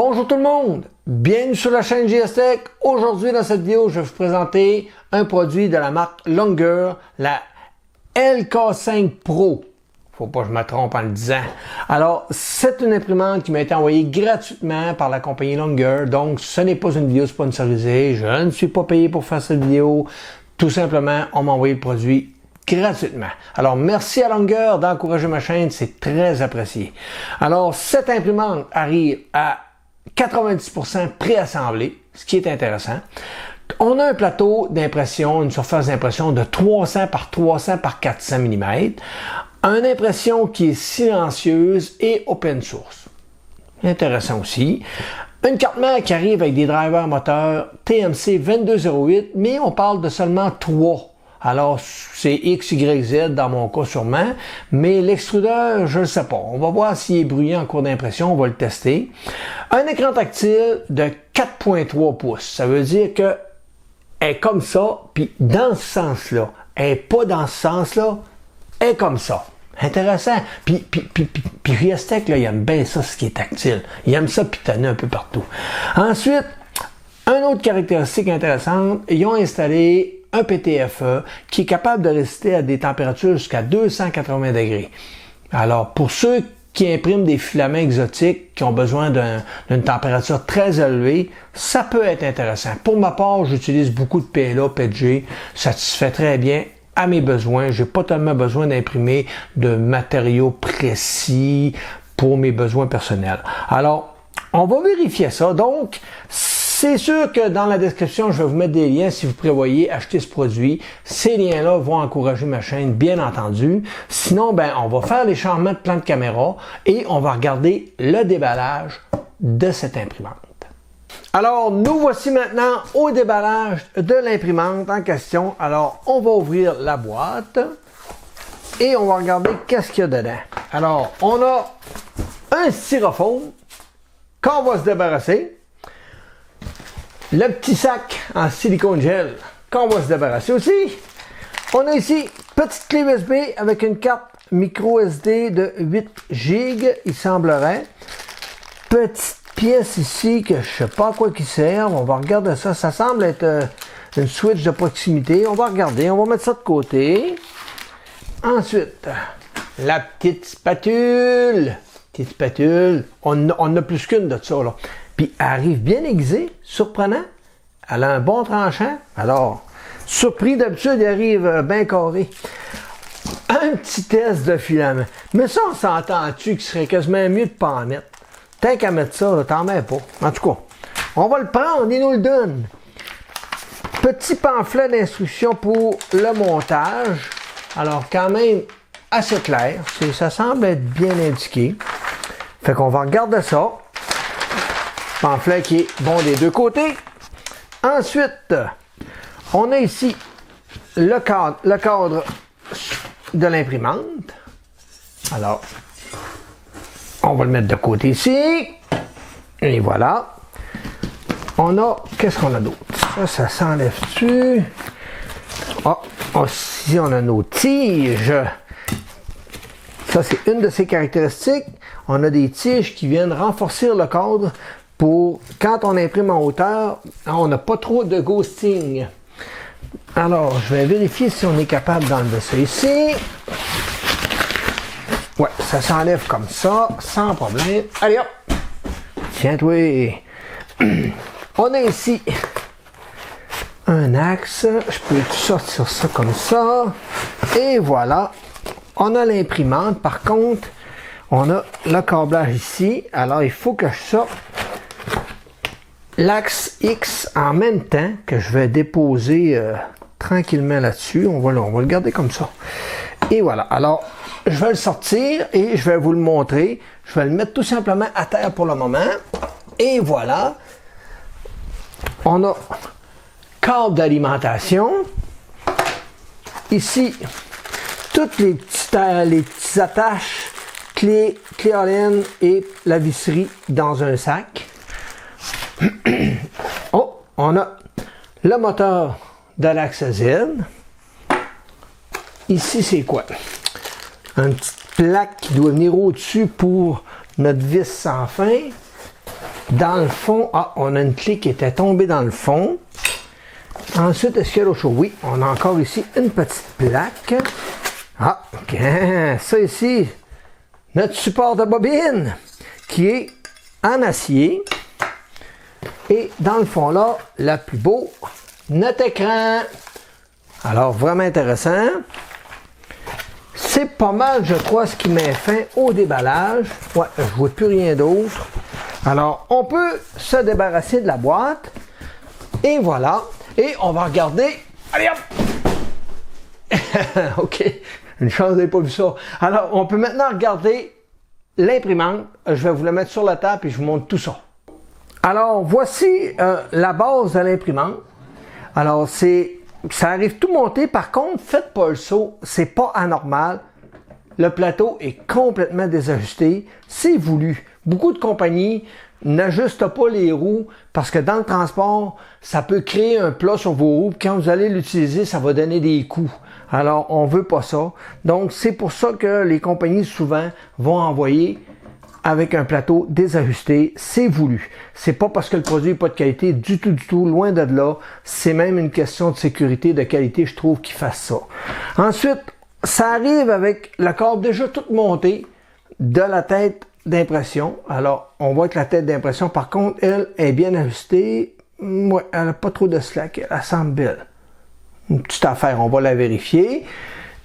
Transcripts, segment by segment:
Bonjour tout le monde, bienvenue sur la chaîne JS Tech. Aujourd'hui dans cette vidéo, je vais vous présenter un produit de la marque Longer, la LK5 Pro. Faut pas que je me trompe en le disant. Alors, c'est une imprimante qui m'a été envoyée gratuitement par la compagnie Longer. Donc, ce n'est pas une vidéo sponsorisée. Je ne suis pas payé pour faire cette vidéo. Tout simplement, on m'a envoyé le produit gratuitement. Alors, merci à Longer d'encourager ma chaîne. C'est très apprécié. Alors, cette imprimante arrive à 90% préassemblé, ce qui est intéressant. On a un plateau d'impression, une surface d'impression de 300 par 300 par 400 mm. Une impression qui est silencieuse et open source. Intéressant aussi. Une carte mère qui arrive avec des drivers moteurs TMC 2208, mais on parle de seulement 3. Alors, c'est X, Y, Z dans mon cas sûrement, mais l'extrudeur, je ne sais pas. On va voir s'il est bruyant en cours d'impression, on va le tester. Un écran tactile de 4.3 pouces. Ça veut dire que elle est comme ça, puis dans ce sens-là. Elle n'est pas dans ce sens-là, elle est comme ça. Intéressant. Puis JS Tech, là, il aime bien ça, ce qui est tactile. Il aime ça pitonner un peu partout. Ensuite, une autre caractéristique intéressante, ils ont installé un PTFE qui est capable de résister à des températures jusqu'à 280 degrés. Alors, pour ceux qui impriment des filaments exotiques qui ont besoin d'une température très élevée, ça peut être intéressant. Pour ma part, j'utilise beaucoup de PLA, PETG, satisfait très bien à mes besoins. J'ai pas tellement besoin d'imprimer de matériaux précis pour mes besoins personnels. Alors, on va vérifier ça. Donc, c'est sûr que dans la description, je vais vous mettre des liens si vous prévoyez acheter ce produit. Ces liens-là vont encourager ma chaîne, bien entendu. Sinon, on va faire les changements de plan de caméra et on va regarder le déballage de cette imprimante. Alors, nous voici maintenant au déballage de l'imprimante en question. Alors, on va ouvrir la boîte et on va regarder qu'est-ce qu'il y a dedans. Alors, on a un styrofoam qu'on va se débarrasser. Le petit sac en silicone gel qu'on va se débarrasser aussi. On a ici petite clé USB avec une carte micro SD de 8 GB, il semblerait. Petite pièce ici que je sais pas à quoi qui sert. On va regarder ça. Ça semble être une switch de proximité. On va regarder. On va mettre ça de côté. Ensuite, la petite spatule. Petite spatule. On a plus qu'une de ça, là. Puis elle arrive bien aiguisée, surprenant. Elle a un bon tranchant. Alors, surpris, d'habitude, il arrive bien carré. Un petit test de filament. Mais ça, on s'entend-tu qu'il serait quasiment mieux de pas en mettre. Tant qu'à mettre ça, t'en mets pas. En tout cas, on va le prendre, il nous le donne. Petit pamphlet d'instruction pour le montage. Alors, quand même, assez clair. Ça semble être bien indiqué. Fait qu'on va regarder ça. Pamphlet qui est bon des deux côtés. Ensuite, on a ici le cadre de l'imprimante. Alors, on va le mettre de côté ici. Et voilà. On a, qu'est-ce qu'on a d'autre? Ça s'enlève-tu? Ah, ici on a nos tiges. Ça, c'est une de ses caractéristiques. On a des tiges qui viennent renforcer le cadre pour quand on imprime en hauteur, on n'a pas trop de ghosting. Alors, je vais vérifier si on est capable d'enlever ça ici. Ouais, ça s'enlève comme ça, sans problème. Allez hop! Tiens-toi! On a ici un axe. Je peux sortir ça comme ça. Et voilà. On a l'imprimante. Par contre, on a le câblage ici. Alors, il faut que je sorte l'axe X en même temps que je vais déposer tranquillement là-dessus. On va le garder comme ça. Et voilà. Alors, je vais le sortir et je vais vous le montrer. Je vais le mettre tout simplement à terre pour le moment. Et voilà. On a câble d'alimentation. Ici, toutes les petites attaches, clé Allen et la visserie dans un sac. Oh, on a le moteur de l'axe Z. Ici, c'est quoi? Une petite plaque qui doit venir au-dessus pour notre vis sans fin. Dans le fond, on a une clé qui était tombée dans le fond. Ensuite, est-ce qu'il y a d'autre chose? Oui, on a encore ici une petite plaque. OK. Ça ici, notre support de bobine qui est en acier. Et dans le fond là, le plus beau, notre écran. Alors, vraiment intéressant. C'est pas mal, je crois, ce qui met fin au déballage. Ouais, je ne vois plus rien d'autre. Alors, on peut se débarrasser de la boîte. Et voilà. Et on va regarder. Allez hop! OK. Une chance, vous n'avez pas vu ça. Alors, on peut maintenant regarder l'imprimante. Je vais vous la mettre sur la table et je vous montre tout ça. Alors, voici la base de l'imprimante. Alors, ça arrive tout monté. Par contre, faites pas le saut. C'est pas anormal. Le plateau est complètement désajusté. C'est voulu. Beaucoup de compagnies n'ajustent pas les roues parce que dans le transport, ça peut créer un plat sur vos roues. Quand vous allez l'utiliser, ça va donner des coups. Alors, on veut pas ça. Donc, c'est pour ça que les compagnies, souvent, vont envoyer avec un plateau désajusté. C'est voulu. C'est pas parce que le produit n'est pas de qualité du tout, loin de là. C'est même une question de sécurité, de qualité, je trouve, qu'ils fassent ça. Ensuite, ça arrive avec le câble déjà tout monté de la tête d'impression. Alors, on voit que la tête d'impression, par contre, elle est bien ajustée. Ouais, elle n'a pas trop de slack. Elle semble belle. Une petite affaire, on va la vérifier.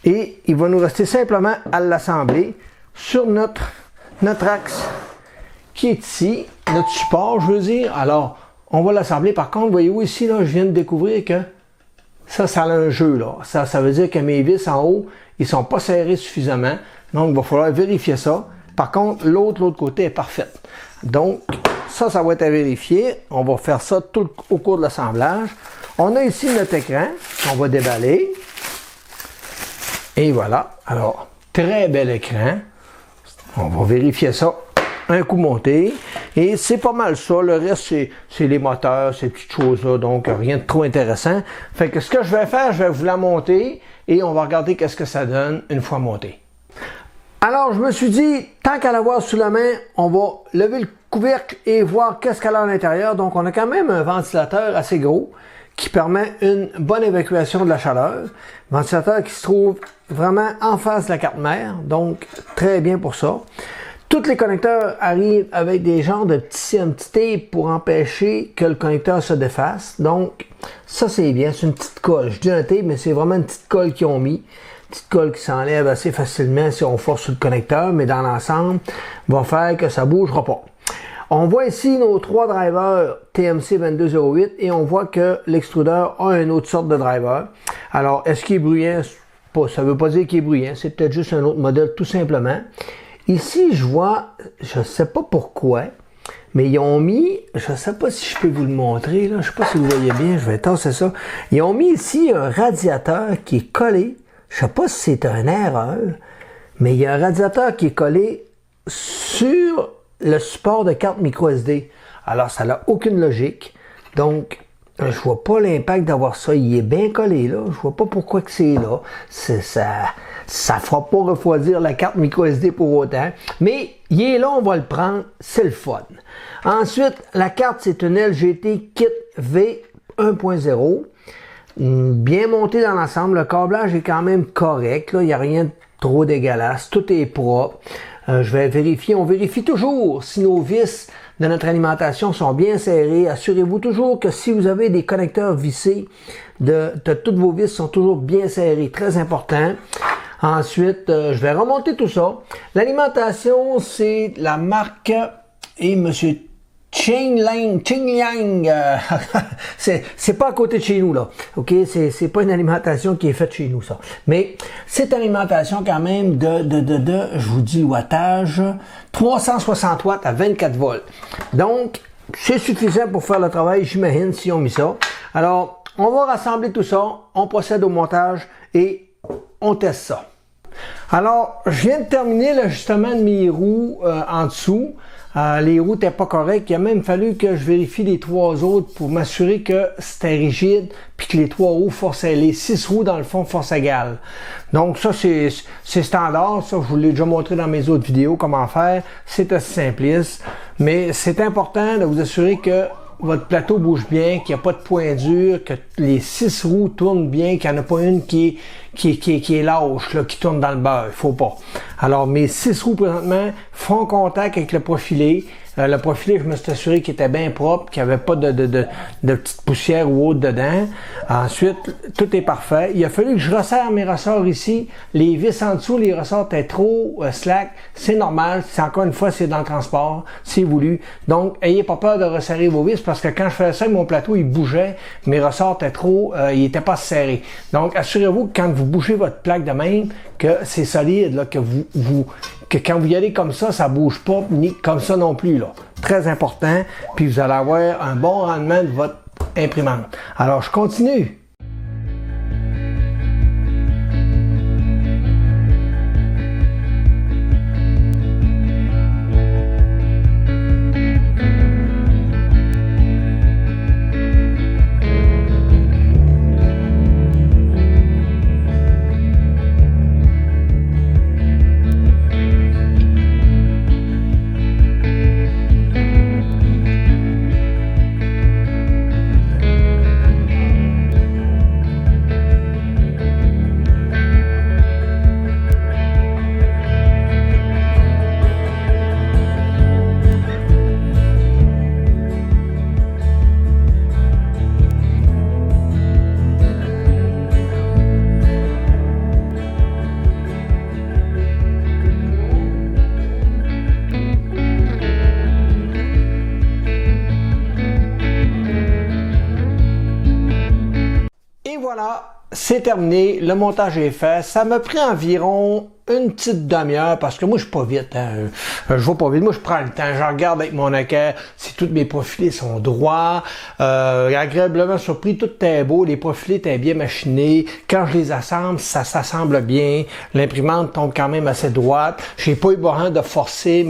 Et il va nous rester simplement à l'assembler sur notre axe qui est ici, notre support, je veux dire. Alors, on va l'assembler. Par contre, voyez-vous ici, là, je viens de découvrir que ça a un jeu, là. Ça veut dire que mes vis en haut, ils sont pas serrés suffisamment. Donc, il va falloir vérifier ça. Par contre, l'autre côté est parfaite. Donc, ça va être à vérifier. On va faire ça tout au cours de l'assemblage. On a ici notre écran qu'on va déballer. Et voilà. Alors, très bel écran. On va vérifier ça un coup monté. Et c'est pas mal ça. Le reste, c'est les moteurs, ces petites choses-là. Donc, rien de trop intéressant. Fait que ce que je vais faire, je vais vous la monter et on va regarder qu'est-ce que ça donne une fois montée. Alors, je me suis dit, tant qu'à l'avoir sous la main, on va lever le couvercle et voir qu'est-ce qu'elle a à l'intérieur. Donc, on a quand même un ventilateur assez gros qui permet une bonne évacuation de la chaleur. Ventilateur qui se trouve vraiment en face de la carte mère, donc très bien pour ça. Tous les connecteurs arrivent avec des genres de petits tape pour empêcher que le connecteur se défasse. Donc, ça c'est bien, c'est une petite colle. Je dis un tape, mais c'est vraiment une petite colle qu'ils ont mis. Petite colle qui s'enlève assez facilement si on force sur le connecteur, mais dans l'ensemble, va faire que ça ne bougera pas. On voit ici nos trois drivers TMC 2208 et on voit que l'extrudeur a une autre sorte de driver. Alors, est-ce qu'il est bruyant? Ça ne veut pas dire qu'il est bruyant, c'est peut-être juste un autre modèle tout simplement. Ici, je vois, je ne sais pas pourquoi, mais ils ont mis, je ne sais pas si je peux vous le montrer, là, je ne sais pas si vous voyez bien, je vais tasser ça. Ils ont mis ici un radiateur qui est collé, je ne sais pas si c'est une erreur, mais il y a un radiateur qui est collé sur le support de carte micro SD. Alors, ça n'a aucune logique. Donc, je vois pas l'impact d'avoir ça. Il est bien collé, là. Je vois pas pourquoi que c'est là. Ça fera pas refroidir la carte micro SD pour autant. Mais, il est là, on va le prendre. C'est le fun. Ensuite, la carte, c'est une LGT Kit V 1.0. Bien monté dans l'ensemble. Le câblage est quand même correct, là. Il n'y a rien de trop dégueulasse. Tout est propre. Je vais vérifier. On vérifie toujours si nos vis de notre alimentation sont bien serrées. Assurez-vous toujours que si vous avez des connecteurs vissés, toutes vos vis sont toujours bien serrées. Très important. Ensuite, je vais remonter tout ça. L'alimentation, c'est la marque et Monsieur Qingliang, c'est pas à côté de chez nous, là. OK? C'est pas une alimentation qui est faite chez nous, ça. Mais c'est une alimentation quand même je vous dis le wattage, 360 watts à 24 volts. Donc, c'est suffisant pour faire le travail, j'imagine, si on met ça. Alors, on va rassembler tout ça, on procède au montage et on teste ça. Alors, je viens de terminer l'ajustement de mes roues en dessous. les roues n'étaient pas correctes. Il a même fallu que je vérifie les 3 autres pour m'assurer que c'était rigide puis que les 3 roues forçaient, les 6 roues dans le fond force égale. Donc ça c'est standard, ça je vous l'ai déjà montré dans mes autres vidéos comment faire. C'est assez simpliste, mais c'est important de vous assurer que votre plateau bouge bien, qu'il n'y a pas de point dur, que les 6 roues tournent bien, qu'il n'y en a pas une qui est lâche, là, qui tourne dans le beurre. Il faut pas. Alors, mes 6 roues présentement font contact avec le profilé. Le profilé, je me suis assuré qu'il était bien propre, qu'il n'y avait pas de petites poussières ou autre dedans. Ensuite, tout est parfait. Il a fallu que je resserre mes ressorts ici. Les vis en dessous, les ressorts étaient trop slack. C'est normal. C'est encore une fois, c'est dans le transport. C'est voulu. Donc, ayez pas peur de resserrer vos vis parce que quand je faisais ça, mon plateau, il bougeait. Mes ressorts étaient trop, ils n'étaient pas serrés. Donc, assurez-vous que quand vous bougez votre plaque de même, que c'est solide, là, que quand vous y allez comme ça bouge pas, ni comme ça non plus, là. Très important. Puis vous allez avoir un bon rendement de votre imprimante. Alors, je continue. Voilà, c'est terminé, le montage est fait. Ça m'a pris environ une petite demi-heure parce que moi je suis pas vite, hein. Je vais pas vite, moi je prends le temps, je regarde avec mon équerre si tous mes profilés sont droits, agréablement surpris, tout est beau, les profilés étaient bien machinés, quand je les assemble, ça s'assemble bien, l'imprimante tombe quand même assez droite, j'ai pas eu besoin de forcer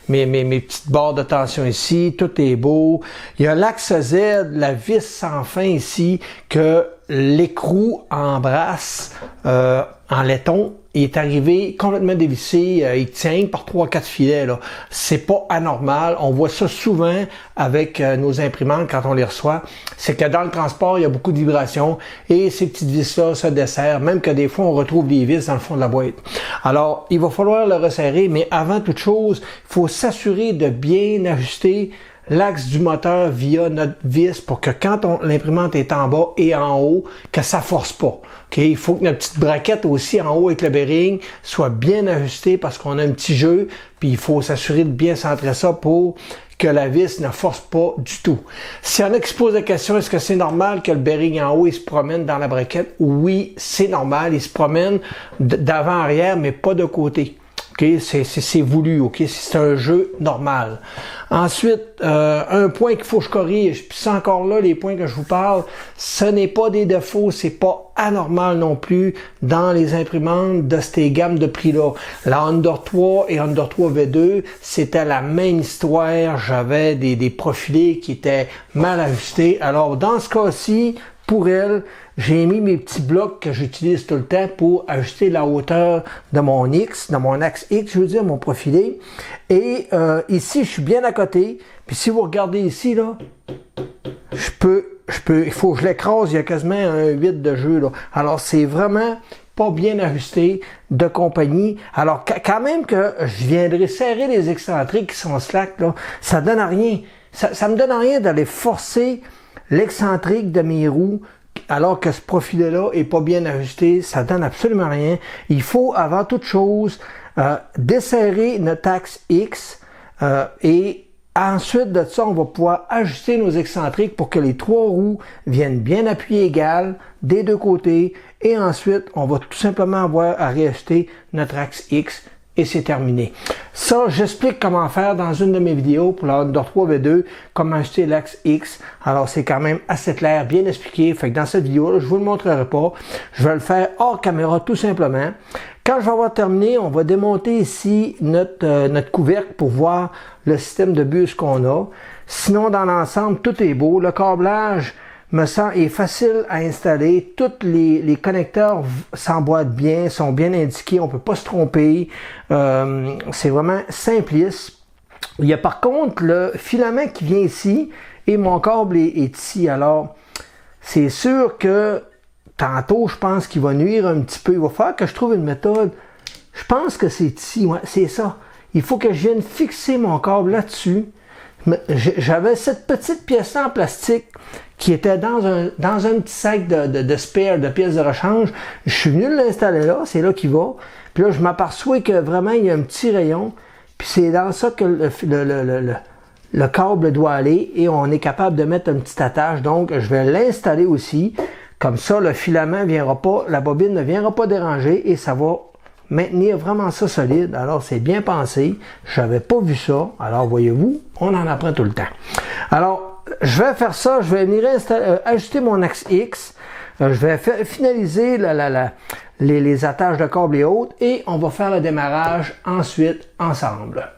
mes petites barres de tension ici, tout est beau, il y a l'axe Z, la vis sans fin ici, que l'écrou embrasse en laiton. Il est arrivé complètement dévissé, il tient par 3-4 filets, là. C'est pas anormal. On voit ça souvent avec nos imprimantes quand on les reçoit. C'est que dans le transport, il y a beaucoup de vibrations et ces petites vis-là se desserrent, même que des fois, on retrouve des vis dans le fond de la boîte. Alors, il va falloir le resserrer, mais avant toute chose, il faut s'assurer de bien ajuster l'axe du moteur via notre vis pour que quand l'imprimante est en bas et en haut, que ça force pas. Okay? Il faut que notre petite braquette aussi en haut avec le bearing soit bien ajustée parce qu'on a un petit jeu, puis il faut s'assurer de bien centrer ça pour que la vis ne force pas du tout. S'il y en a qui se posent la question, est-ce que c'est normal que le bearing en haut il se promène dans la braquette? Oui, c'est normal, il se promène d'avant-arrière, mais pas de côté. Okay, c'est voulu, ok, c'est un jeu normal. Ensuite, un point qu'il faut que je corrige, puis c'est encore là les points que je vous parle, ce n'est pas des défauts, c'est pas anormal non plus dans les imprimantes de ces gammes de prix-là. La Under 3 et Under 3 V2, c'était la même histoire, j'avais des profilés qui étaient mal ajustés. Alors dans ce cas-ci, pour elle, j'ai mis mes petits blocs que j'utilise tout le temps pour ajuster la hauteur de mon X, de mon axe X, je veux dire, mon profilé. Et ici, je suis bien à côté. Puis si vous regardez ici, là, il faut que je l'écrase, il y a quasiment un 8 de jeu, là. Alors, c'est vraiment pas bien ajusté de compagnie. Alors, quand même que je viendrai serrer les excentriques qui sont slack, là, ça donne à rien. Ça me donne à rien d'aller forcer l'excentrique de mes roues alors que ce profilé-là est pas bien ajusté, ça donne absolument rien. Il faut, avant toute chose, desserrer notre axe X et ensuite de ça, on va pouvoir ajuster nos excentriques pour que les 3 roues viennent bien appuyées égales des deux côtés et ensuite, on va tout simplement avoir à réajuster notre axe X et c'est terminé. Ça, j'explique comment faire dans une de mes vidéos pour la Honda 3V2, comment acheter l'axe X. Alors, c'est quand même assez clair, bien expliqué. Fait que dans cette vidéo-là, je vous le montrerai pas. Je vais le faire hors caméra, tout simplement. Quand je vais avoir terminé, on va démonter ici notre couvercle pour voir le système de bus qu'on a. Sinon, dans l'ensemble, tout est beau. Le câblage est facile à installer. Tous les connecteurs s'emboîtent bien, sont bien indiqués. On peut pas se tromper. C'est vraiment simpliste. Il y a par contre le filament qui vient ici et mon câble est ici. Alors, c'est sûr que tantôt, je pense qu'il va nuire un petit peu. Il va falloir que je trouve une méthode. Je pense que c'est ici. Ouais, c'est ça. Il faut que je vienne fixer mon câble là-dessus. J'avais cette petite pièce-là en plastique qui était dans un petit sac de spare, de pièces de rechange. Je suis venu l'installer là, c'est là qu'il va. Puis là, je m'aperçois que vraiment, il y a un petit rayon. Puis c'est dans ça que le câble doit aller et on est capable de mettre une petite attache. Donc, je vais l'installer aussi. Comme ça, le filament ne viendra pas, la bobine ne viendra pas déranger et ça va maintenir vraiment ça solide. Alors, c'est bien pensé. Je n'avais pas vu ça. Alors, voyez-vous, on en apprend tout le temps. Alors, je vais faire ça. Je vais venir ajuster mon axe X. Je vais finaliser les attaches de câble et autres et on va faire le démarrage ensuite ensemble.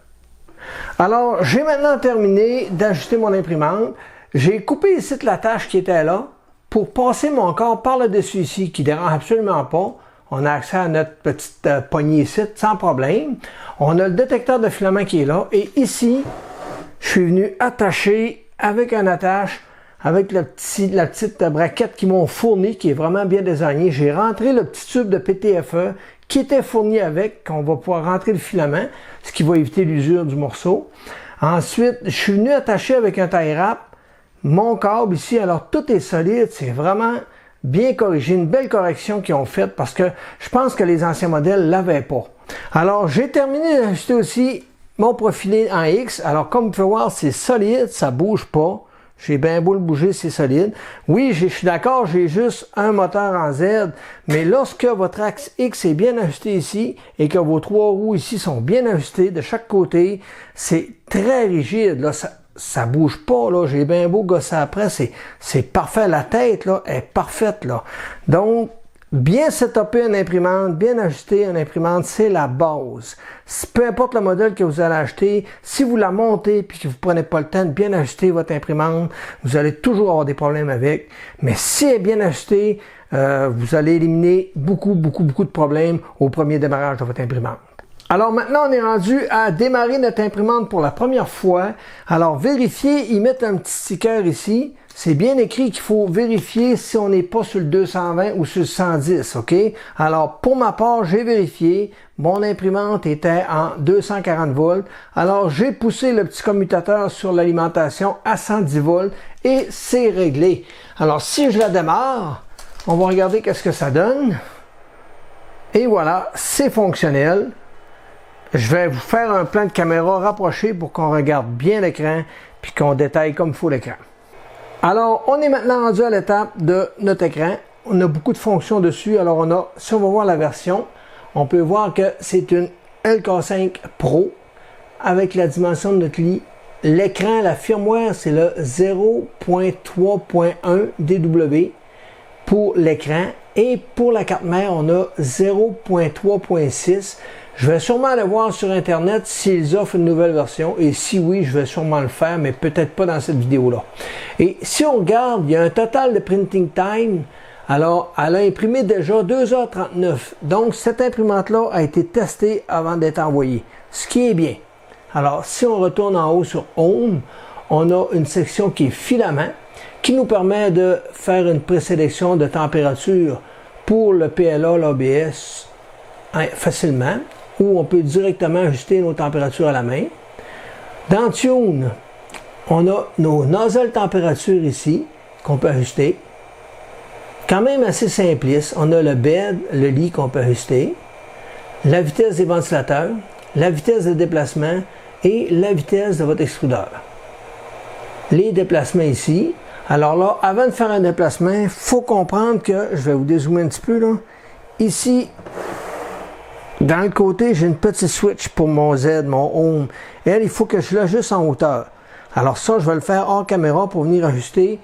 Alors, j'ai maintenant terminé d'ajuster mon imprimante. J'ai coupé ici l'attache qui était là pour passer mon câble par le dessus ici qui ne dérange absolument pas. On a accès à notre petite poignée ici sans problème. On a le détecteur de filament qui est là. Et ici, je suis venu attacher avec un attache, avec la petite braquette qu'ils m'ont fournie, qui est vraiment bien désignée. J'ai rentré le petit tube de PTFE qui était fourni avec, qu'on va pouvoir rentrer le filament, ce qui va éviter l'usure du morceau. Ensuite, je suis venu attacher avec un tie wrap mon câble ici. Alors, tout est solide. C'est vraiment bien corrigé, une belle correction qu'ils ont faite parce que je pense que les anciens modèles ne l'avaient pas. Alors, j'ai terminé d'ajuster aussi mon profilé en X. Alors, comme vous pouvez voir, c'est solide, ça ne bouge pas. J'ai bien beau le bouger, c'est solide. Oui, je suis d'accord, j'ai juste un moteur en Z, mais lorsque votre axe X est bien ajusté ici et que vos trois roues ici sont bien ajustées de chaque côté, c'est très rigide. Là, ça bouge pas, là. J'ai bien beau gosser après, c'est parfait. La tête, là, est parfaite, là. Donc, bien setuper une imprimante, bien ajuster une imprimante, c'est la base. Peu importe le modèle que vous allez acheter, si vous la montez puis que vous prenez pas le temps de bien ajuster votre imprimante, vous allez toujours avoir des problèmes avec. Mais si elle est bien ajustée, vous allez éliminer beaucoup de problèmes au premier démarrage de votre imprimante. Alors maintenant, on est rendu à démarrer notre imprimante pour la première fois. Alors vérifiez, ils mettent un petit sticker ici. C'est bien écrit qu'il faut vérifier si on n'est pas sur le 220 ou sur le 110, OK? Alors pour ma part, j'ai vérifié. Mon imprimante était en 240 volts. Alors j'ai poussé le petit commutateur sur l'alimentation à 110 volts et c'est réglé. Alors si je la démarre, on va regarder qu'est-ce que ça donne. Et voilà, c'est fonctionnel. Je vais vous faire un plan de caméra rapproché pour qu'on regarde bien l'écran puis qu'on détaille comme il faut l'écran. Alors, on est maintenant rendu à l'étape de notre écran. On a beaucoup de fonctions dessus. Alors, si on va voir la version, on peut voir que c'est une LK5 Pro avec la dimension de notre lit. L'écran, la firmware, c'est le 0.3.1 DW pour l'écran. Et pour la carte mère, on a 0.3.6. Je vais sûrement aller voir sur Internet s'ils offrent une nouvelle version. Et si oui, je vais sûrement le faire, mais peut-être pas dans cette vidéo-là. Et si on regarde, il y a un total de printing time. Alors, elle a imprimé déjà 2h39. Donc, cette imprimante-là a été testée avant d'être envoyée. Ce qui est bien. Alors, si on retourne en haut sur Home, on a une section qui est filament, qui nous permet de faire une présélection de température pour le PLA, l'ABS facilement, où on peut directement ajuster nos températures à la main. Dans Tune, on a nos nozzles température ici, qu'on peut ajuster. Quand même assez simpliste. On a le bed, le lit qu'on peut ajuster, la vitesse des ventilateurs, la vitesse de déplacement et la vitesse de votre extrudeur. Les déplacements ici. Alors là, avant de faire un déplacement, il faut comprendre que, je vais vous dézoomer un petit peu là, ici, dans le côté, j'ai une petite switch pour mon Z, mon Home. Elle, il faut que je l'ajuste en hauteur. Alors ça, je vais le faire hors caméra pour venir ajuster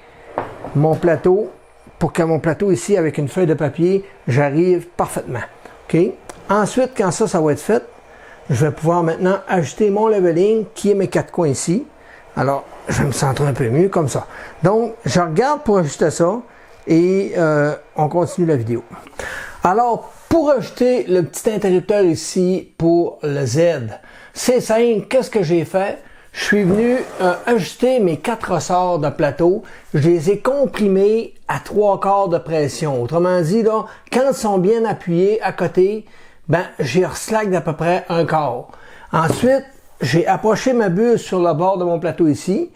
mon plateau, pour que mon plateau ici, avec une feuille de papier, j'arrive parfaitement. OK? Ensuite, quand ça va être fait, je vais pouvoir maintenant ajuster mon leveling, qui est mes 4 coins ici. Alors, je vais me centrer un peu mieux comme ça. Donc, je regarde pour ajuster ça et on continue la vidéo. Alors, pour ajouter le petit interrupteur ici pour le Z, c'est simple. Qu'est-ce que j'ai fait? Je suis venu ajuster mes 4 ressorts de plateau. Je les ai comprimés à 3/4 de pression. Autrement dit, là, quand ils sont bien appuyés à côté, ben, j'ai slack d'à peu près 1/4. Ensuite, j'ai approché ma buse sur le bord de mon plateau ici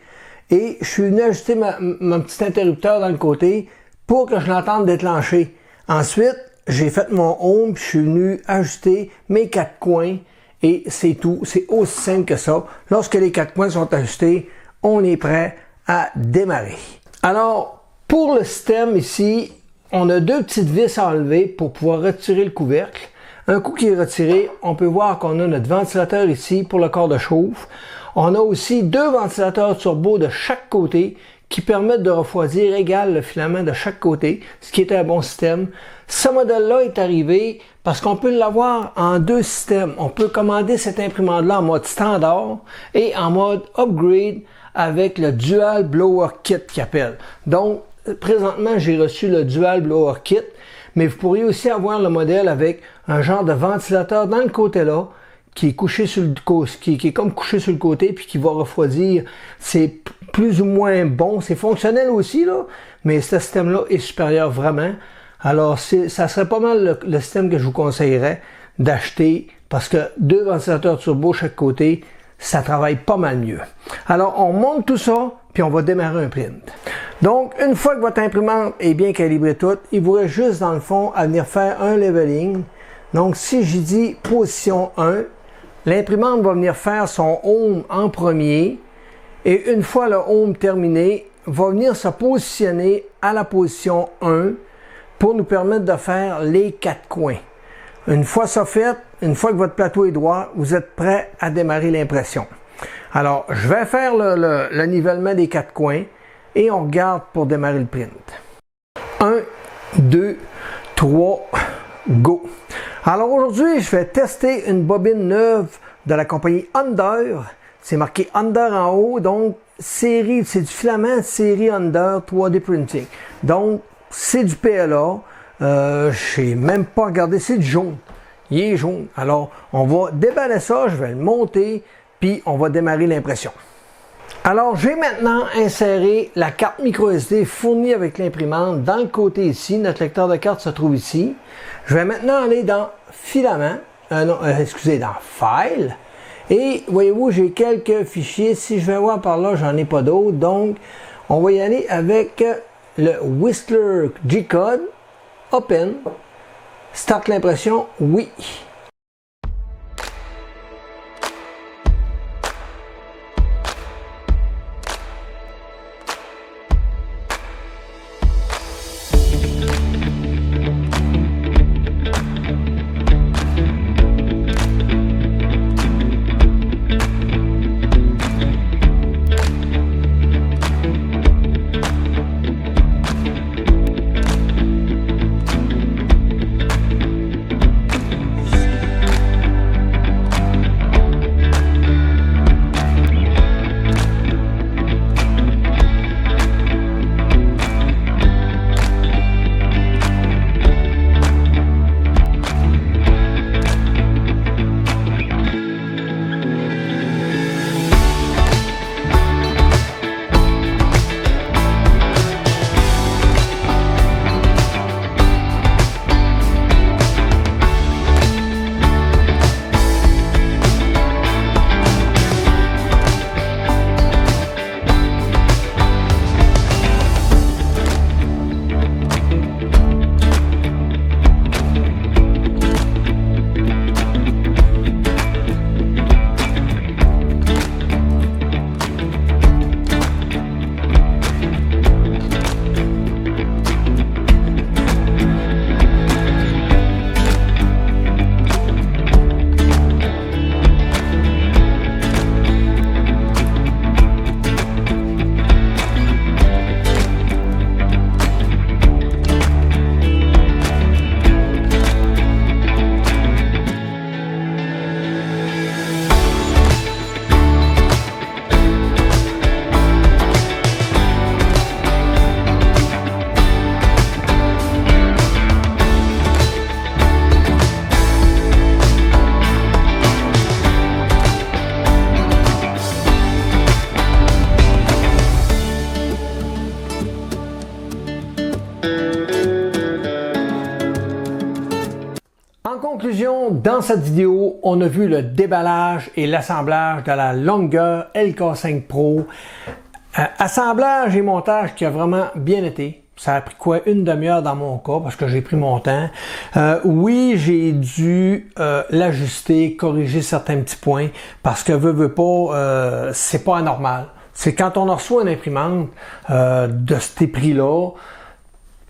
et je suis venu ajuster mon petit interrupteur dans le côté pour que je l'entende déclencher. Ensuite, j'ai fait mon home, puis je suis venu ajuster mes 4 coins et c'est tout. C'est aussi simple que ça. Lorsque les 4 coins sont ajustés, on est prêt à démarrer. Alors, pour le système ici, on a 2 petites vis à enlever pour pouvoir retirer le couvercle. Un coup qui est retiré, on peut voir qu'on a notre ventilateur ici pour le corps de chauffe. On a aussi 2 ventilateurs turbo de chaque côté qui permettent de refroidir égal le filament de chaque côté, ce qui est un bon système. Ce modèle-là est arrivé parce qu'on peut l'avoir en 2 systèmes. On peut commander cette imprimante-là en mode standard et en mode upgrade avec le Dual Blower Kit qu'il appelle. Donc, présentement, j'ai reçu le Dual Blower Kit, mais vous pourriez aussi avoir le modèle avec un genre de ventilateur dans le côté-là, qui est couché sur le qui est comme couché sur le côté puis qui va refroidir. C'est plus ou moins bon, c'est fonctionnel aussi là, mais ce système-là est supérieur vraiment. Alors ça serait pas mal le système que je vous conseillerais d'acheter parce que 2 ventilateurs turbo chaque côté, ça travaille pas mal mieux. Alors on monte tout ça puis on va démarrer un print. Donc une fois que votre imprimante est bien calibrée toute, il vous reste juste dans le fond à venir faire un leveling. Donc si j'y dis position 1, l'imprimante va venir faire son home en premier et une fois le home terminé, va venir se positionner à la position 1 pour nous permettre de faire les 4 coins. Une fois ça fait, une fois que votre plateau est droit, vous êtes prêt à démarrer l'impression. Alors, je vais faire le nivellement des 4 coins et on regarde pour démarrer le print. 1, 2, 3, go! Alors aujourd'hui, je vais tester une bobine neuve de la compagnie Under. C'est marqué Under en haut, donc série, c'est du filament série Under 3D Printing. Donc, c'est du PLA. Je n'ai même pas regardé, c'est du jaune. Il est jaune. Alors, on va déballer ça, je vais le monter, puis on va démarrer l'impression. Alors, j'ai maintenant inséré la carte micro SD fournie avec l'imprimante dans le côté ici. Notre lecteur de carte se trouve ici. Je vais maintenant aller dans Filament, dans File. Et voyez-vous, j'ai quelques fichiers. Si je vais voir par là, j'en ai pas d'autres. Donc, on va y aller avec le Whistler G-Code. Open. Start l'impression. Oui. conclusion, dans cette vidéo, on a vu le déballage et l'assemblage de la Longer LK5 Pro. Assemblage et montage qui a vraiment bien été. Ça a pris quoi? Une demi-heure dans mon cas parce que j'ai pris mon temps. Oui, j'ai dû l'ajuster, corriger certains petits points parce que veut pas, c'est pas anormal. C'est quand on reçoit une imprimante de ces prix-là,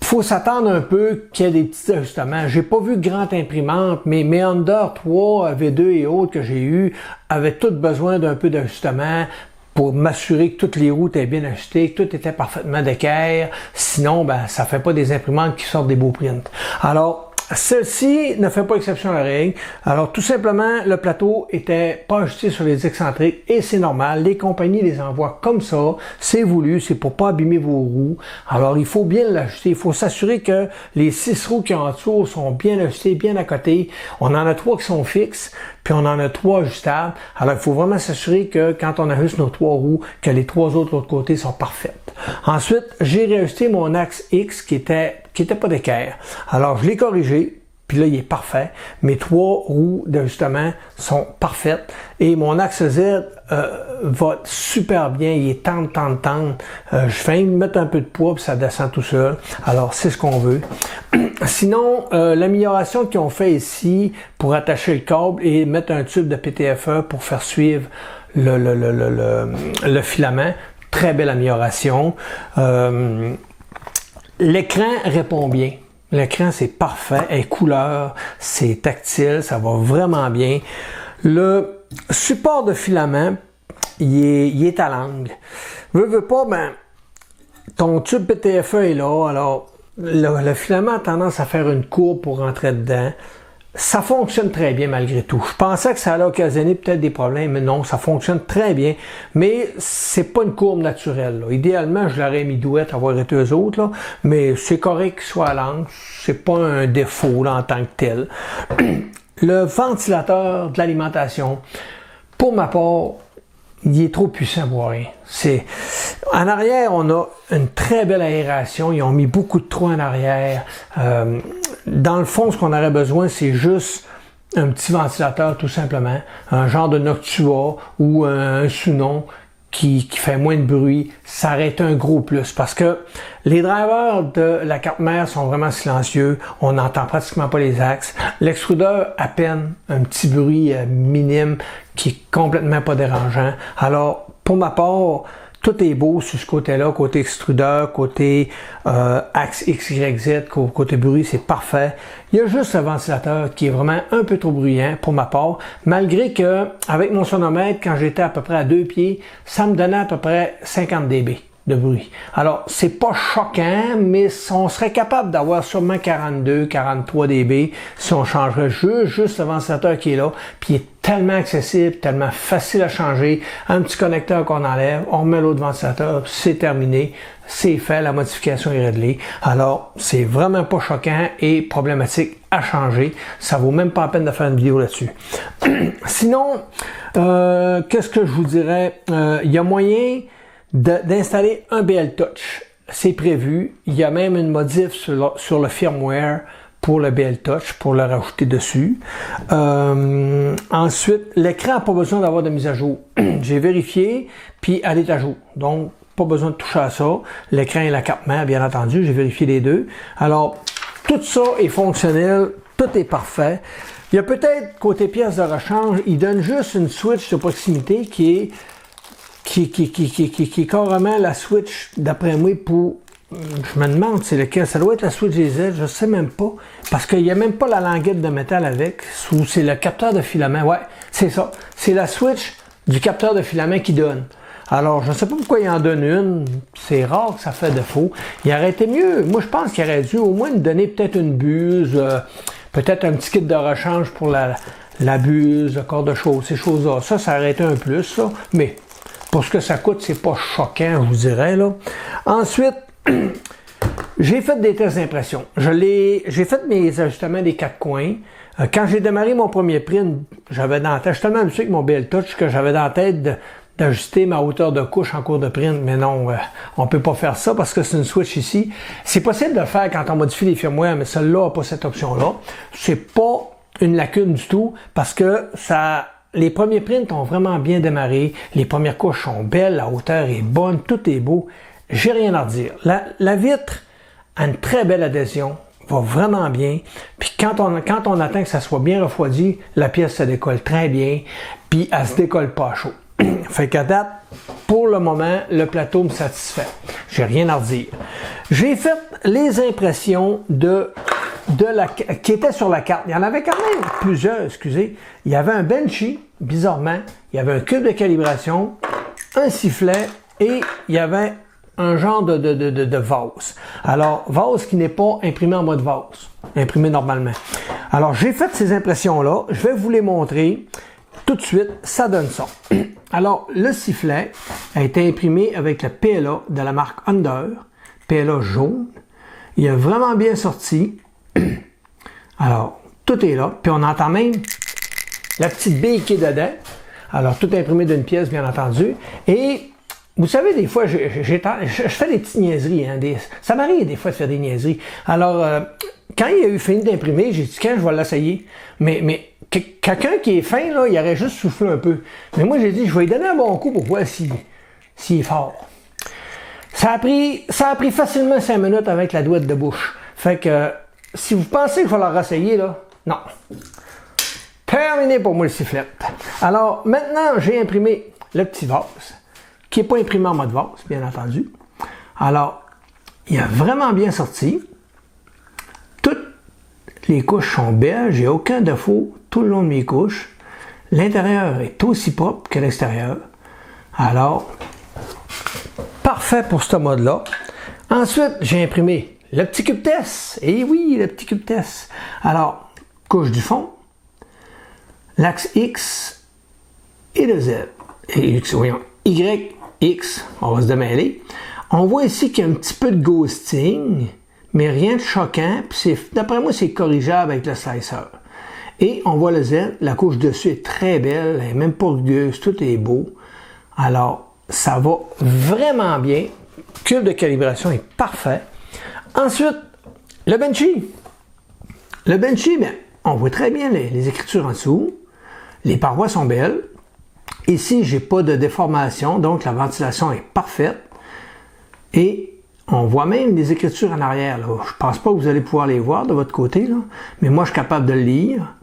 faut s'attendre un peu qu'il y ait des petits ajustements. J'ai pas vu de grande imprimante, mais mes Under 3, V2 et autres que j'ai eu avaient tous besoin d'un peu d'ajustement pour m'assurer que toutes les roues étaient bien ajustées, que tout était parfaitement d'équerre. Sinon, ça fait pas des imprimantes qui sortent des beaux prints. Alors, celle-ci ne fait pas exception à la règle. Alors, tout simplement, le plateau était pas ajusté sur les excentriques et c'est normal. Les compagnies les envoient comme ça. C'est voulu, c'est pour pas abîmer vos roues. Alors, il faut bien l'ajuster. Il faut s'assurer que les 6 roues qui sont en dessous sont bien ajustées, bien à côté. On en a 3 qui sont fixes, puis on en a 3 ajustables. Alors, il faut vraiment s'assurer que quand on ajuste nos 3 roues, que les 3 autres de l'autre côté sont parfaites. Ensuite, j'ai réajusté mon axe X qui était pas d'équerre. Alors, je l'ai corrigé, puis là, il est parfait. Mes 3 roues d'ajustement sont parfaites. Et mon axe Z va super bien. Il est tendre. Je fais mettre un peu de poids, puis ça descend tout seul. Alors, c'est ce qu'on veut. Sinon, l'amélioration qu'ils ont fait ici pour attacher le câble et mettre un tube de PTFE pour faire suivre le filament. Très belle amélioration. L'écran répond bien. L'écran, c'est parfait. Elle est couleur, c'est tactile, ça va vraiment bien. Le support de filament, il est à l'angle. Veux pas, ton tube PTFE est là. Alors, le filament a tendance à faire une courbe pour rentrer dedans. Ça fonctionne très bien malgré tout. Je pensais que ça allait occasionner peut-être des problèmes, mais non, ça fonctionne très bien. Mais c'est pas une courbe naturelle, là. Idéalement, je l'aurais mis douette, avoir été eux autres, là, mais c'est correct qu'il soit à l'angle. C'est pas un défaut là, en tant que tel. Le ventilateur de l'alimentation, pour ma part, il est trop puissant pour rien. En arrière, on a une très belle aération. Ils ont mis beaucoup de trous en arrière. Dans le fond, ce qu'on aurait besoin, c'est juste un petit ventilateur, tout simplement. Un genre de Noctua ou un Sunon qui fait moins de bruit. Ça aurait été un gros plus parce que les drivers de la carte mère sont vraiment silencieux. On n'entend pratiquement pas les axes. L'extrudeur, à peine, un petit bruit minime qui est complètement pas dérangeant. Alors, pour ma part, tout est beau sur ce côté-là, côté extrudeur, côté axe XYZ, côté bruit, c'est parfait. Il y a juste le ventilateur qui est vraiment un peu trop bruyant pour ma part, malgré que avec mon sonomètre, quand j'étais à peu près à 2 pieds, ça me donnait à peu près 50 dB de bruit. Alors, c'est pas choquant, mais on serait capable d'avoir sûrement 42, 43 dB si on changerait juste le ventilateur qui est là, puis il est tellement accessible, tellement facile à changer. Un petit connecteur qu'on enlève, on remet l'autre ventilateur, c'est terminé, c'est fait, la modification est réglée. Alors, c'est vraiment pas choquant et problématique à changer. Ça vaut même pas la peine de faire une vidéo là-dessus. Sinon, qu'est-ce que je vous dirais? Il y a moyen d'installer un BL Touch. C'est prévu. Il y a même une modif sur le firmware pour le BL Touch, pour le rajouter dessus. Ensuite, l'écran n'a pas besoin d'avoir de mise à jour. J'ai vérifié, puis elle est à jour. Donc, pas besoin de toucher à ça. L'écran et la carte mère, bien entendu. J'ai vérifié les deux. Alors, tout ça est fonctionnel. Tout est parfait. Il y a peut-être, côté pièce de rechange, il donne juste une switch de proximité qui est carrément la switch, d'après moi, pour... Je me demande c'est lequel. Ça doit être la switch GZ, je sais même pas. Parce qu'il n'y a même pas la languette de métal avec. Ou c'est le capteur de filament. Ouais, c'est ça. C'est la switch du capteur de filament qui donne. Alors, je ne sais pas pourquoi il en donne une. C'est rare que ça fait défaut. Il aurait été mieux. Moi, je pense qu'il aurait dû au moins nous donner peut-être une buse, peut-être un petit kit de rechange pour la buse, le corps de chaud, ces choses-là. Ça aurait été un plus, ça. Mais pour ce que ça coûte, c'est pas choquant, je vous dirais, là. Ensuite, j'ai fait des tests d'impression. J'ai fait mes ajustements des 4 coins. Quand j'ai démarré mon premier print, j'avais dans la tête, je suis tellement habitué avec mon BL Touch que j'avais dans la tête d'ajuster ma hauteur de couche en cours de print, mais non, on peut pas faire ça parce que c'est une switch ici. C'est possible de le faire quand on modifie les firmware, mais celle-là n'a pas cette option-là. C'est pas une lacune du tout parce que les premiers prints ont vraiment bien démarré. Les premières couches sont belles, la hauteur est bonne, tout est beau. J'ai rien à redire. La vitre a une très belle adhésion, va vraiment bien. Puis quand on attend que ça soit bien refroidi, la pièce se décolle très bien, puis elle se décolle pas chaud. Fait qu'à date, pour le moment, le plateau me satisfait. J'ai rien à redire. J'ai fait les impressions qui étaient sur la carte. Il y en avait quand même plusieurs, excusez. Il y avait un benchy, bizarrement. Il y avait un cube de calibration, un sifflet et il y avait un genre de vase. Alors, vase qui n'est pas imprimé en mode vase, imprimé normalement. Alors, j'ai fait ces impressions-là. Je vais vous les montrer tout de suite. Ça donne ça. Alors, le sifflet a été imprimé avec le PLA de la marque Under, PLA jaune. Il est vraiment bien sorti. Alors, tout est là. Puis on entend même la petite bille qui est dedans. Alors, tout imprimé d'une pièce, bien entendu. Et vous savez, des fois, je fais des petites niaiseries. Hein, ça m'arrive des fois de faire des niaiseries. Alors, quand il a eu fini d'imprimer, j'ai dit, quand je vais l'essayer. Mais quelqu'un qui est fin, là, il aurait juste soufflé un peu. Mais moi, j'ai dit, je vais lui donner un bon coup pour voir s'il est fort. Ça a pris facilement 5 minutes avec la douette de bouche. Fait que, si vous pensez que je vais leur essayer, là, non. Terminé pour moi le sifflet. Alors, maintenant, j'ai imprimé le petit vase, qui n'est pas imprimé en mode vase, bien entendu. Alors, il a vraiment bien sorti. Toutes les couches sont belles, j'ai aucun défaut tout le long de mes couches. L'intérieur est aussi propre que l'extérieur. Alors, parfait pour ce mode-là. Ensuite, j'ai imprimé le petit cube test. Et oui, le petit cube test. Alors, couche du fond, l'axe X et le Z. Et X, voyons, Y, X, on va se démêler. On voit ici qu'il y a un petit peu de ghosting, mais rien de choquant. Puis d'après moi, c'est corrigeable avec le slicer. Et on voit le Z, la couche dessus est très belle, elle n'est même pas rugueuse, tout est beau. Alors, ça va vraiment bien. Le cube de calibration est parfait. Ensuite, le benchy. Le benchy, bien, on voit très bien les écritures en dessous. Les parois sont belles. Ici, j'ai pas de déformation, donc la ventilation est parfaite. Et on voit même les écritures en arrière. Là. Je pense pas que vous allez pouvoir les voir de votre côté, là, mais moi, je suis capable de le lire.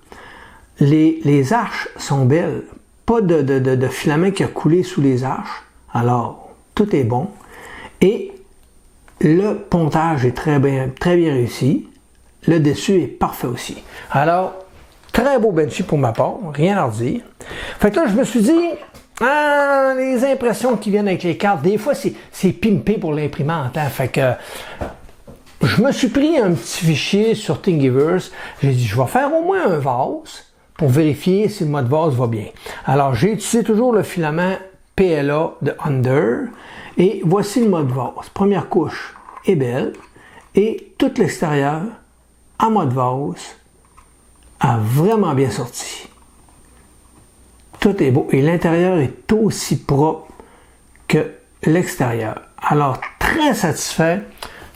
Les arches sont belles. Pas de filament qui a coulé sous les arches. Alors, tout est bon. Et le pontage est très bien réussi. Le dessus est parfait aussi. Alors, très beau benchy pour ma part, rien à redire. Fait que là, je me suis dit, les impressions qui viennent avec les cartes, des fois, c'est pimpé pour l'imprimante. Hein? Fait que je me suis pris un petit fichier sur Thingiverse. J'ai dit, je vais faire au moins un vase pour vérifier si le mode vase va bien. Alors, j'ai utilisé toujours le filament PLA de Under. Et voici le mode vase. Première couche est belle. Et tout l'extérieur, en mode vase, a vraiment bien sorti. Tout est beau. Et l'intérieur est aussi propre que l'extérieur. Alors, très satisfait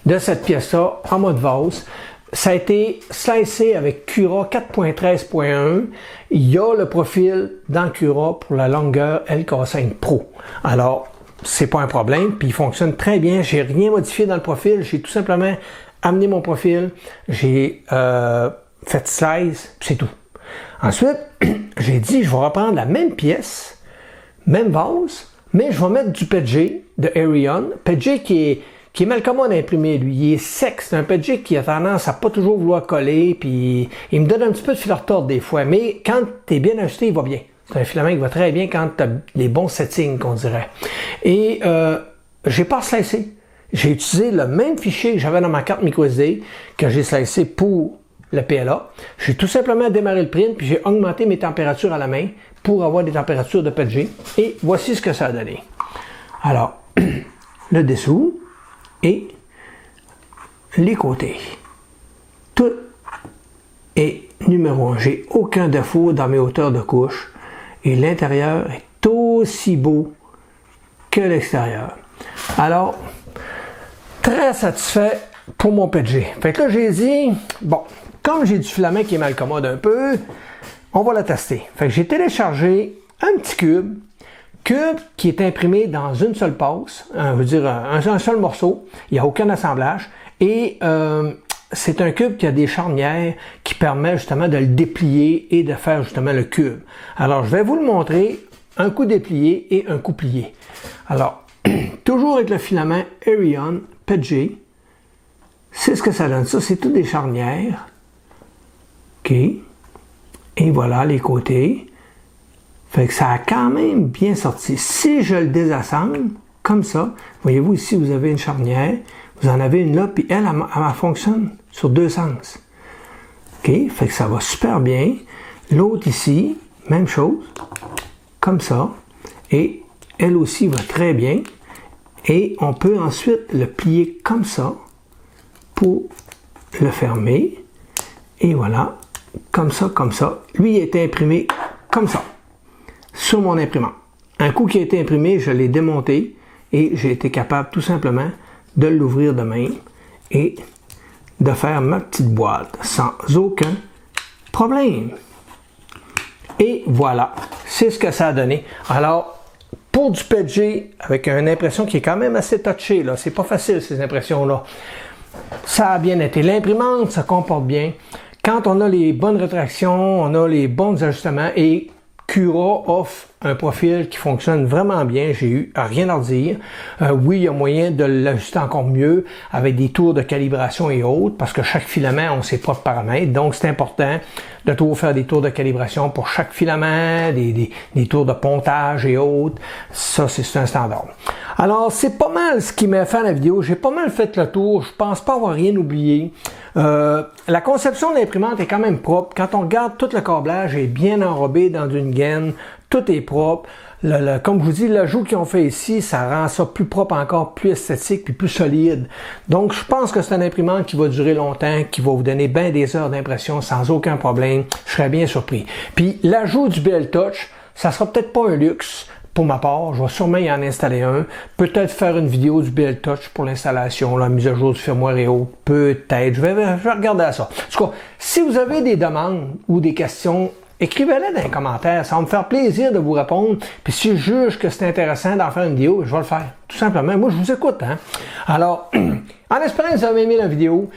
de cette pièce-là en mode vase. Ça a été slicé avec Cura 4.13.1. Il y a le profil dans Cura pour la longueur LK5 Pro. Alors, c'est pas un problème, puis il fonctionne très bien. J'ai rien modifié dans le profil. J'ai tout simplement amené mon profil. J'ai fait slice, c'est tout. Ensuite, j'ai dit, je vais reprendre la même pièce, même vase, mais je vais mettre du PG de Arion. PG qui est mal commode à imprimer, lui. Il est sec. C'est un PG qui a tendance à pas toujours vouloir coller, puis il me donne un petit peu de fil retord des fois. Mais quand tu es bien ajusté, il va bien. C'est un filament qui va très bien quand tu as les bons settings, qu'on dirait. Et j'ai pas slicé. J'ai utilisé le même fichier que j'avais dans ma carte microSD que j'ai slicé pour le PLA. J'ai tout simplement démarré le print, puis j'ai augmenté mes températures à la main pour avoir des températures de PETG. Et voici ce que ça a donné. Alors, le dessous et les côtés. Tout est numéro 1. J'ai aucun défaut dans mes hauteurs de couche. Et l'intérieur est aussi beau que l'extérieur. Alors, très satisfait pour mon PG. Fait que là, j'ai dit, bon, comme j'ai du filament qui est mal commode un peu, on va le tester. Fait que j'ai téléchargé un petit cube qui est imprimé dans une seule passe, un seul morceau, il n'y a aucun assemblage, et c'est un cube qui a des charnières qui permet justement de le déplier et de faire justement le cube. Alors, je vais vous le montrer, un coup déplié et un coup plié. Alors, toujours avec le filament Arion PETG, c'est ce que ça donne. Ça, c'est toutes des charnières. OK. Et voilà les côtés. Fait que ça a quand même bien sorti. Si je le désassemble, comme ça, voyez-vous ici, vous avez une charnière, vous en avez une là, puis elle fonctionne sur deux sens. OK, fait que ça va super bien. L'autre ici, même chose, comme ça, et elle aussi va très bien. Et on peut ensuite le plier comme ça pour le fermer. Et voilà, comme ça, comme ça. Lui, il a été imprimé comme ça, sur mon imprimante. Un coup qui a été imprimé, je l'ai démonté et j'ai été capable tout simplement de l'ouvrir de même et de faire ma petite boîte sans aucun problème. Et voilà, c'est ce que ça a donné. Alors, pour du PETG, avec une impression qui est quand même assez touchée, là, c'est pas facile ces impressions-là. Ça a bien été. L'imprimante se comporte bien. Quand on a les bonnes rétractions, on a les bons ajustements et Cura offre un profil qui fonctionne vraiment bien, j'ai eu à rien à redire. Oui, il y a moyen de l'ajuster encore mieux avec des tours de calibration et autres, parce que chaque filament a ses propres paramètres, donc c'est important de toujours faire des tours de calibration pour chaque filament, des tours de pontage et autres. Ça, c'est un standard. Alors, c'est pas mal ce qui m'a fait la vidéo. J'ai pas mal fait le tour. Je pense pas avoir rien oublié. La conception de l'imprimante est quand même propre. Quand on regarde, tout le câblage est bien enrobé dans une gaine. Tout est propre. Comme je vous dis, l'ajout qu'ils ont fait ici, ça rend ça plus propre encore, plus esthétique puis plus solide. Donc, je pense que c'est une imprimante qui va durer longtemps, qui va vous donner bien des heures d'impression sans aucun problème. Je serais bien surpris. Puis, l'ajout du BL Touch, ça sera peut-être pas un luxe. Pour ma part, je vais sûrement y en installer un. Peut-être faire une vidéo du BL Touch pour l'installation, la mise à jour du firmware et autres. Peut-être. Je vais regarder à ça. En tout cas, si vous avez des demandes ou des questions, écrivez-les dans les commentaires. Ça va me faire plaisir de vous répondre. Puis si je juge que c'est intéressant d'en faire une vidéo, je vais le faire. Tout simplement. Moi, je vous écoute. Hein? Alors, en espérant que vous avez aimé la vidéo,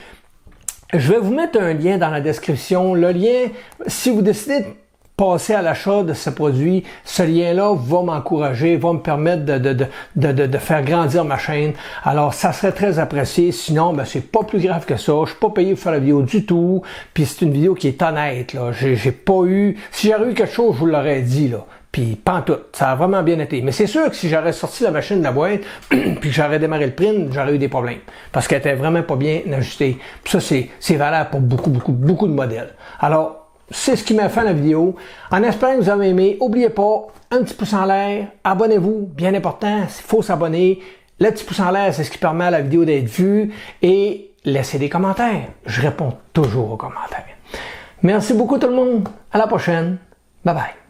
je vais vous mettre un lien dans la description. Le lien, si vous décidez de passer à l'achat de ce produit, ce lien-là va m'encourager, va me permettre de faire grandir ma chaîne. Alors, ça serait très apprécié. Sinon, ben, c'est pas plus grave que ça. Je suis pas payé pour faire la vidéo du tout. Puis c'est une vidéo qui est honnête, là. J'ai pas eu... Si j'aurais eu quelque chose, je vous l'aurais dit, là. Puis, pas en tout. Ça a vraiment bien été. Mais c'est sûr que si j'aurais sorti la machine de la boîte, puis que j'aurais démarré le print, j'aurais eu des problèmes. Parce qu'elle était vraiment pas bien ajustée. Puis ça, c'est valable pour beaucoup de modèles. Alors, c'est ce qui m'a fait la vidéo. En espérant que vous avez aimé, n'oubliez pas, un petit pouce en l'air, abonnez-vous, bien important, il faut s'abonner. Le petit pouce en l'air, c'est ce qui permet à la vidéo d'être vue. Et laissez des commentaires. Je réponds toujours aux commentaires. Merci beaucoup tout le monde. À la prochaine. Bye bye.